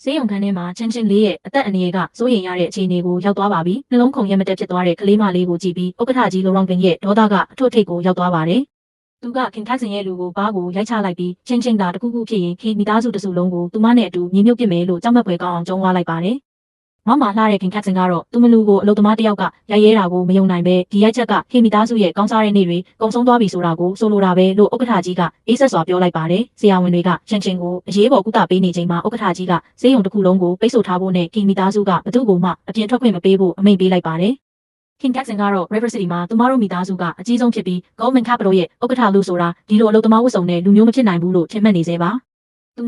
ဆေးရုံခန်းထဲမှာချင်းချင်းလေးရဲ့အသက်အန္တရာယ်ကစိုးရိမ်ရတဲ့အခြေအနေကိုရောက်သွားပါပြီ။နှလုံးခုန်ရက်မတက်ဖြစ်သွားတဲ့ကလေးမလေးကိုကြည့်ပြီးဥက္ကဋ္ဌကြီးလိုရောင်ပင်ရဲ့ဒေါသကအထွတ်ထိပ်ကိုရောက်သွားပါတယ်။သူကခင်ထက်စင်ရဲ့လူကိုဘားကိုရိုက်ချလိုက်ပြီးချင်းချင်းသာတခုခုဖြစ်ရင်ခေမိသားစုတစုလုံးကိုသူမနဲ့အတူမြေမြုပ်ပစ်မယ်လို့ကြောက်မက်ဖွယ်ကောင်းအောင်ကြုံးဝါလိုက်ပါတယ်။မမလှတဲ့ခင်ခက်စင်ကတော့သူမလူကိုအလုသမားတယောက်ကရိုက်ရဲတာကိုမယုံနိုင်ပဲဒီရိုက်ချက်ကခေမိသားစုရဲ့ကောင်းစားတဲ့နေ့တွေကုံဆုံးသွားပြီဆိုတာကိုဆိုလိုတာပဲလို့ဥက္ကဋ္ဌကြီးကအေးဆက်စွာပြောလိုက်ပါတယ်။ဆရာဝန်တွေကချင်းချင်းကိုအရေးပေါ်ကုသပေးနေချိန်မှာဥက္ကဋ္ဌကြီးကဆေးရုံတစ်ခုလုံးကိုပိတ်ဆို့ထားဖို့နဲ့ခေမိသားစုကဘသူ့ကိုမှအပြင်ထွက်ခွင့်မပေးဖို့အမိန့်ပေးလိုက်ပါတယ်။ခင်ထက်စင်ကတော့ River City မှာသူမတို့မိသားစုကအကြီးဆုံးဖြစ်ပြီး Goldman Capital ရဲ့ဥက္ကဋ္ဌလို့ဆိုတာဒီလိုအလုသမားဝတ်စုံနဲ့လူမျိုးမဖြစ်နိုင်ဘူးလို့ထင်မှတ်နေသေးပါ။သူ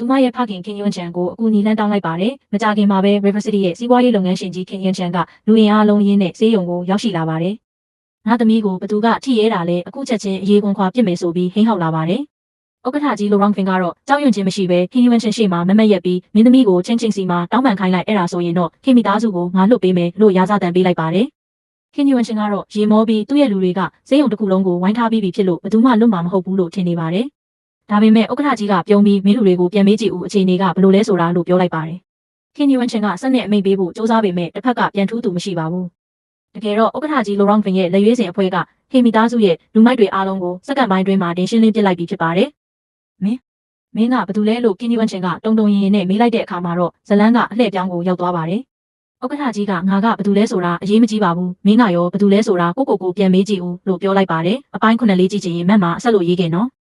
မရဲ့ဖခင်ခင်ယွန်းချန်ကိုအကူအညီလမ်းတောင်းလိုက်ပါတယ်။မကြခင်မှာပဲ River City ရဲ့စီးပွားရေးလုပ်ငန်းရှင်ကြီးခင်ယွန်းချန်ကလူရင်းအားလုံးရင်းနဲ့ဆေးရုံကိုရောက်ရှိလာပါတယ်။ငါသမီးကိုဘသူကထိရဲတာလဲအခုချက်ချင်းအရေးကွန်ခွာပြစ်မယ်ဆိုပြီးဟိန်းဟောက်လာပါတယ်။ဥက္ကဋ္ဌကြီးလိုရောင်ဖင်ကတော့ကြောက်ရွံ့ခြင်းမရှိဘဲခင်ယွန်းချန်ရှေ့မှာမမက်ရက်ပြီးမင်းသမီးကိုချင်းချင်းစီမှာတောင်းပန်ခိုင်းလိုက်အဲ့ဒါဆိုရင်တော့ခင်မိသားစုကိုငါလွတ်ပေးမယ်လို့ရာဇသံပေးလိုက်ပါတယ်။ခင်ယွန်းချန်ကတော့ရေမောပြီးသူ့ရဲ့လူတွေကဆေးရုံတစ်ခုလုံးကိုဝိုင်းထားပြီးပြီဖြစ်လို့ဘသူမှလွတ်မှာမဟုတ်ဘူးလို့ထင်နေပါတယ်။ဒါပေမဲ့ဥက္ကဋ္ဌကြီးကပြုံးပြီးမင်းလူတွေကိုပြန်မေးကြည့်ဦးအခြေအနေကဘယ်လိုလဲဆိုတာလို့ပြောလိုက်ပါတယ်။ခင်ယွန်းချန်ကစက်နဲ့အမိန့်ပေးဖို့စ조사ပေမဲ့တစ်ဖက်ကပြန်ထူးသူမရှိပါဘူး။တကယ်တော့ဥက္ကဋ္ဌကြီးလိုရောင်ဖင်ရဲ့လက်ရွေးစင်အဖွဲ့ကခေမိသားစုရဲ့လူမိုက်တွေအားလုံးကိုစက္ကန့်ပိုင်းတွင်းမှာတင်ရှင်းလင်းပစ်လိုက်ပြီးဖြစ်ပါတယ်။မင်းကဘာတူလဲလို့ခင်ယွန်းချန်ကတုံတုံရင်ရင်နဲ့မေးလိုက်တဲ့အခါမှာတော့ဇလန်းကအလှည့်ပြောင်းကိုရောက်သွားပါတယ်။ဥက္ကဋ္ဌကြီးကငါကဘာတူလဲဆိုတာအရေးမကြီးပါဘူး။မင်းကရောဘာတူလဲဆိုတာကိုပြန်မေးကြည့်ဦးလို့ပြောလိုက်ပါတယ်။အပိုင်း9လေးကြည့်ချင်ရင်မက်မှာအဆက်လို့ရေးခဲ့နော်။